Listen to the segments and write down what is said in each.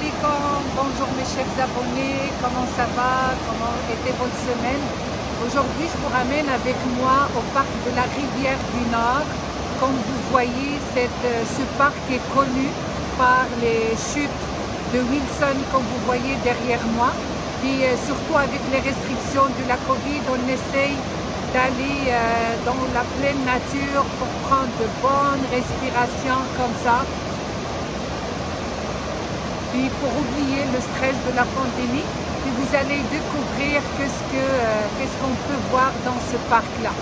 alaikum, bonjour mes chers abonnés, comment ça va, comment était votre semaine? Aujourd'hui je vous ramène avec moi au parc de la Rivière du Nord. Comme vous voyez, ce parc est connu par les chutes de Wilson, comme vous voyez derrière moi. Et surtout avec les restrictions de la Covid, on essaye d'aller dans la pleine nature pour prendre de bonnes respirations comme ça. Puis pour oublier le stress de la pandémie, puis vous allez découvrir qu'est-ce qu'on peut voir dans ce parc-là.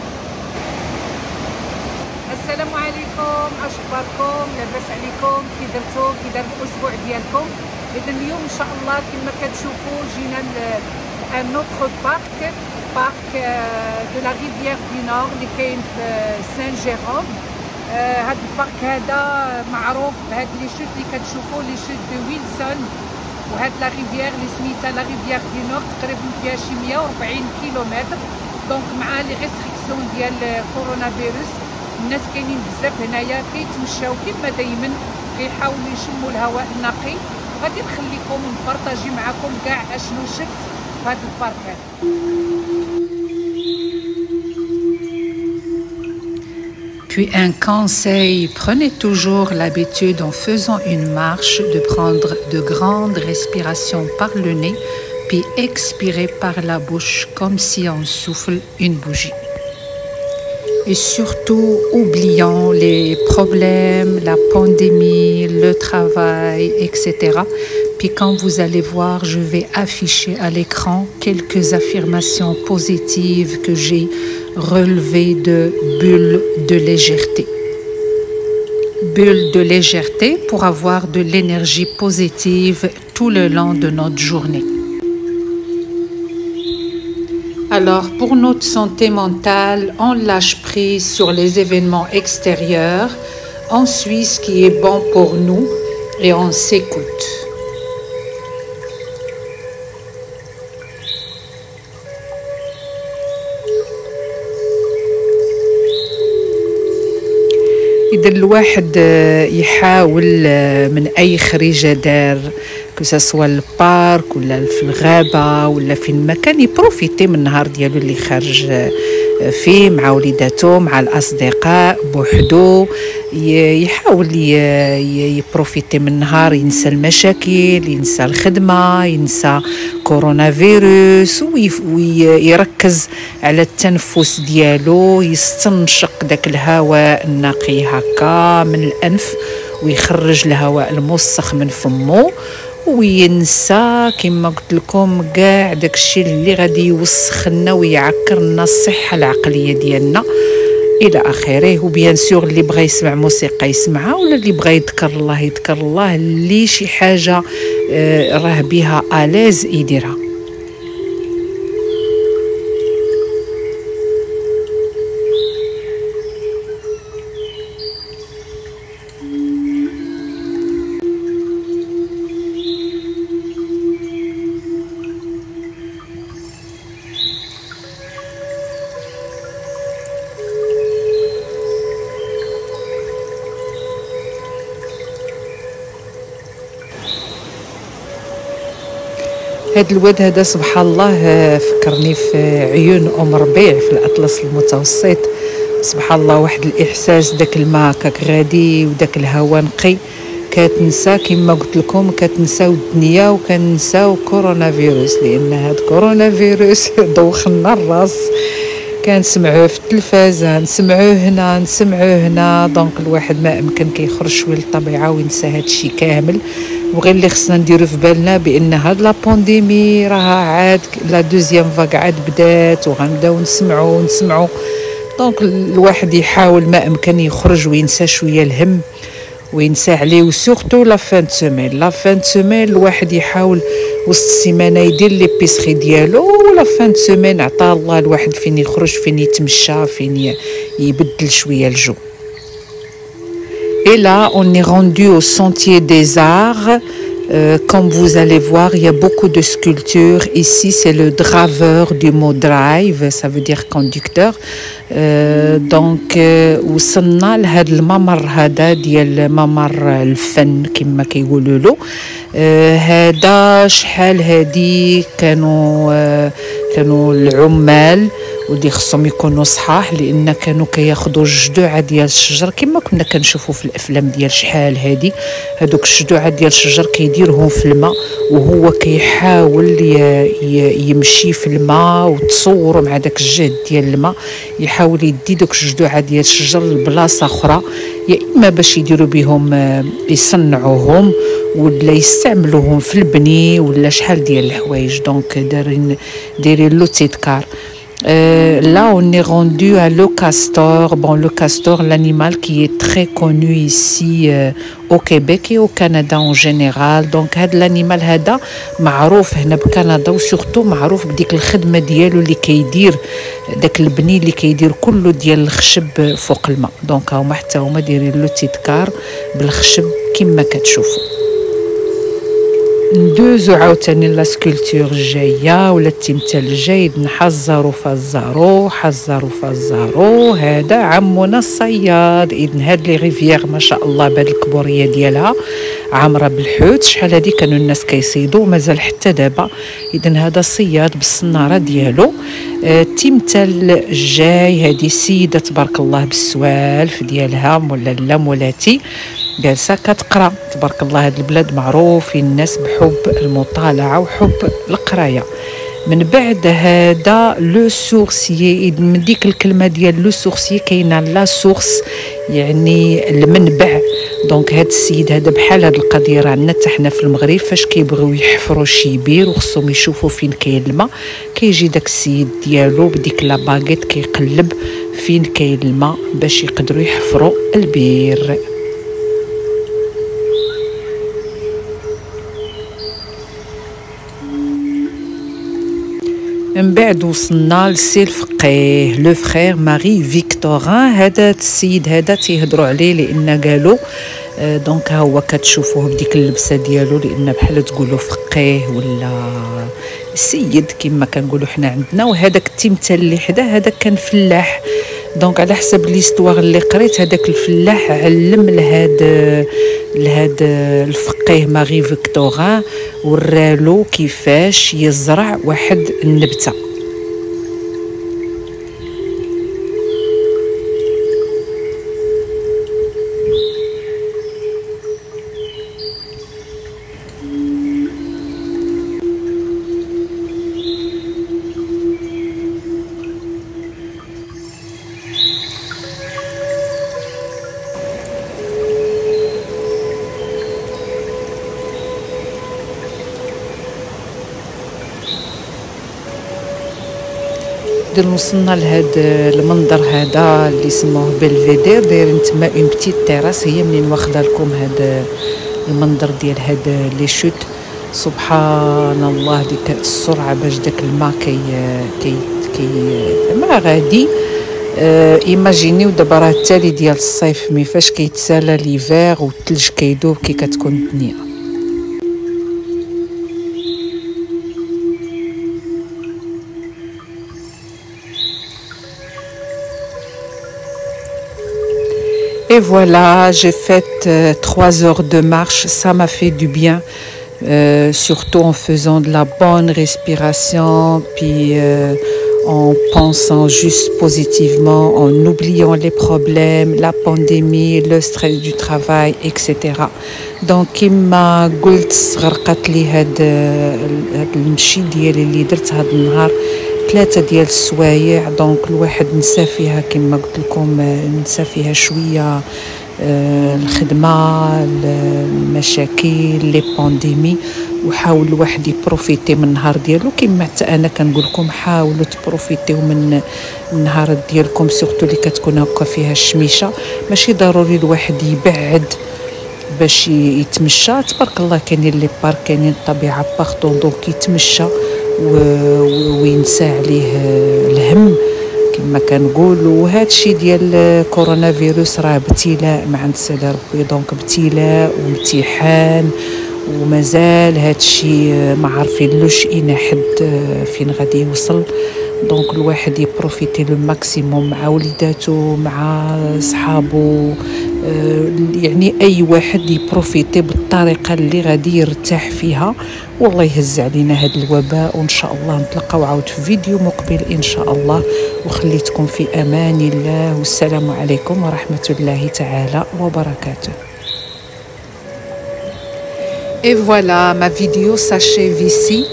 Assalamu alaikum, أشباركم لاباس عليكم كي درتو كي دار الأسبوع ديالكم. إذا اليوم إن شاء الله كما كتشوفوا جينا un autre parc de la Rivière du Nord اللي كاين في Saint-Jérôme. هذا البارك هذا معروف بهاد لي شوت اللي كتشوفوا لي شوت دو ويلسون، وهاد لا ريفيير اللي سميتها لا ريفيير دي نورد تقريبا فيها شي 140 كيلومتر. دونك مع لي ريستريكسيون ديال كورونا فيروس الناس كاينين بزاف هنايا كيتمشاو كما دايما كيحاولوا يشموا الهواء النقي. غادي نخليكم نبارطاجي معكم كاع اشنو شفت في هاد البارك هذا. Puis un conseil, prenez toujours l'habitude en faisant une marche de prendre de grandes respirations par le nez, puis expirer par la bouche comme si on souffle une bougie. Et surtout, oublions les problèmes, la pandémie, le travail, etc. Puis quand vous allez voir, je vais afficher à l'écran quelques affirmations positives que j'ai relevées de bulles de légèreté. Bulles de légèreté pour avoir de l'énergie positive tout le long de notre journée. Alors, pour notre santé mentale, on lâche prise sur les événements extérieurs, on suit ce qui est bon pour nous et on s'écoute. إذا الواحد يحاول من أي خريجة دار كسوا البارك ولا في الغابة ولا في المكان يبروفيتي من النهار ديالو اللي خارج فيه مع وليداتو مع الأصدقاء بوحدو، يحاول يبروفيتي من النهار، ينسى المشاكل، ينسى الخدمة، ينسى كورونا فيروس، ويركز على التنفس ديالو، يستنشق داك الهواء النقي هكا من الأنف ويخرج الهواء الموسخ من فمه، وينسى كما قلت لكم كاع داكشي اللي غادي يوسخ لنا ويعكر لنا الصحه العقليه ديالنا الى اخره. وبيان سور اللي بغى يسمع موسيقى يسمعها، ولا اللي بغى يذكر الله يذكر الله، اللي شي حاجه راه بها اليز يديرها. هاد الواد هذا سبحان الله فكرني في عيون ام ربيع في الاطلس المتوسط. سبحان الله واحد الاحساس، داك الماء هكاك غادي وداك الهواء نقي، كتنسى كما قلت لكم كتنساو الدنيا وكنساو كورونا فيروس، لان هاد كورونا فيروس دوخنا الراس، كنسمعوه في التلفازه، نسمعوه هنا. دونك الواحد ما امكن كيخرج شويه للطبيعه وينسى هادشي كامل. وغير اللي خصنا نديرو في بالنا بان هاد لا بانديمي راها عاد لا دوزيام فاغ عاد بدات، وغنبداو نسمعو. دونك الواحد يحاول ما امكن يخرج وينسى شويه الهم وينسى عليه. وسورتو لا فان سومين الواحد يحاول وسط السيمانه يدير لي بيسخي ديالو، ولا فان سومين عطا الله الواحد فين يخرج، فين يتمشى، فين يبدل شويه الجو. Et là, on est rendu au Sentier des Arts. Comme vous allez voir, il y a beaucoup de sculptures. Ici, c'est le draveur du mot drive, ça veut dire conducteur. دونك وصلنا لهذا الممر هذا ديال ممر الفن كما كيقولوا له. هذا شحال هادي كانوا العمال ودي خصهم يكونوا صحاح، لان كانوا كياخذوا الجذوع ديال الشجر كما كنا كنشوفوا في الافلام ديال شحال هادي. هذوك الجذوع ديال الشجر كيديرهم في الماء وهو كيحاول يمشي في الماء، وتصوروا مع داك الجهد ديال الماء يحاول يدي دوك الجذوع ديال الشجر لبلاصه اخرى، يا اما باش يديروا بهم يصنعوهم ولا يستعملوهم في البني ولا شحال ديال الحوايج. دونك دايرين له تذكار. Là, on est rendu à le castor. Bon, le castor, l'animal qui est très connu ici au Québec et au Canada en général. Donc, هذا l'animal هذا معروف هنا بكندا، وسورتو معروف بديك الخدمة ديالو اللي كيدير داك البني اللي كيدير كله ديال الخشب فوق الماء. دونك هما حتى هما دايرين له تذكار بالخشب كما كتشوفوا. ندوزو عاوتاني لا سكولتور الجايه ولا التمثال الجاي. حزروا فزروا هذا عمنا الصياد. اذن هاد لي ريفيير ما شاء الله بهاد الكبوريه ديالها عامره بالحوت. شحال هادي كانوا الناس كيصيدوا مازال حتى دابا. اذن هذا صياد بالصناره ديالو. التمثال الجاي هذه السيده تبارك الله بالسوالف ديالها ولا مولاتي جالسه كتقرا. تبارك الله هاد البلاد معروفين الناس بحب المطالعه وحب القرايه. من بعد هذا لو سورسيي. من ديك الكلمه ديال لو سورسيي كاينه لا سورس يعني المنبع. دونك هاد السيد هذا بحال هاد القضيه راه عندنا حتى حنا في المغرب فاش كيبغيو يحفروا شي بير وخصهم يشوفوا فين كاين الماء، كيجي داك السيد ديالو بديك لا باغيت كيقلب فين كاين الماء باش يقدروا يحفروا البير. من بعد وصلنا لسي الفقيه لو فخير ماري فيكتوران. هذا السيد هذا تيهضروا عليه لان قالوا دونك ها هو كتشوفوه بديك اللبسه ديالو لان بحال تقولوا فقيه ولا سيد كما كنقولوا حنا عندنا. وهذاك التمثال اللي حدا هذا كان فلاح. دونك على حسب ليستوار اللي قريت هذاك الفلاح علم لهاد الفقيه ماري فيكتوران ورالو كيفاش يزرع واحد النبته. وصلنا لهذا المنظر هذا اللي سموه بلفيدير. دايرين تما اون بتيت تيراس هي منين واخده لكم هذا المنظر ديال هذا لي شوت. سبحان الله ديك السرعه باش داك الماء كي ما غادي. ايماجينيو دابا راه التالي ديال الصيف مي فاش كيتسالى ليفير والثلج كيدوب كي كتكون الدنيا. Et voilà, j'ai fait 3 heures de marche, ça m'a fait du bien, surtout en faisant de la bonne respiration, puis en pensant juste positivement, en oubliant les problèmes, la pandémie, le stress du travail, etc. Donc, كما قلت غرقت لي هاد المشي ديالي اللي درت هاد النهار 3 ديال السوايع. دونك الواحد نسى فيها كما قلت لكم، نسى فيها شويه الخدمه، المشاكل، لي بانديمي، وحاول الواحد يبروفيتي من النهار ديالو. كما حتى انا كنقول لكم حاولوا تبروفيتيو من النهار ديالكم، سورتو اللي كتكون هكا فيها الشميشه. ماشي ضروري الواحد يبعد باش يتمشى. تبارك الله كاينين لي بارك، كاينين الطبيعه باغتو، دونك يتمشى وينسى عليه الهم كما كنقولوا. وهذا الشيء ديال كورونا فيروس راه ابتلاء ما عند سيدي ربي، دونك ابتلاء وامتحان، ومازال هذا الشيء ما عارفينلوش الى حد فين غادي يوصل. دونك الواحد يبروفيتي لو ماكسيموم مع وليداتو مع صحابو، يعني اي واحد يبروفيتي بالطريقه اللي غادي يرتاح فيها، والله يهز علينا هذا الوباء. وان شاء الله نتلاقاو عاود في فيديو مقبل ان شاء الله، وخليتكم في امان الله، والسلام عليكم ورحمه الله تعالى وبركاته. Et voilà, ma vidéo s'achève ici.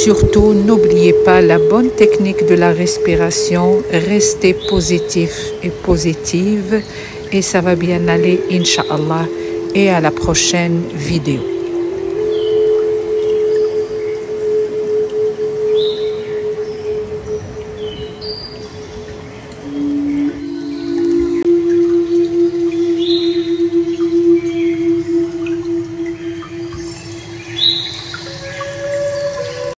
Surtout, n'oubliez pas la bonne technique de la respiration. Restez positif et positive. Et ça va bien aller, Inch'Allah. Et à la prochaine vidéo.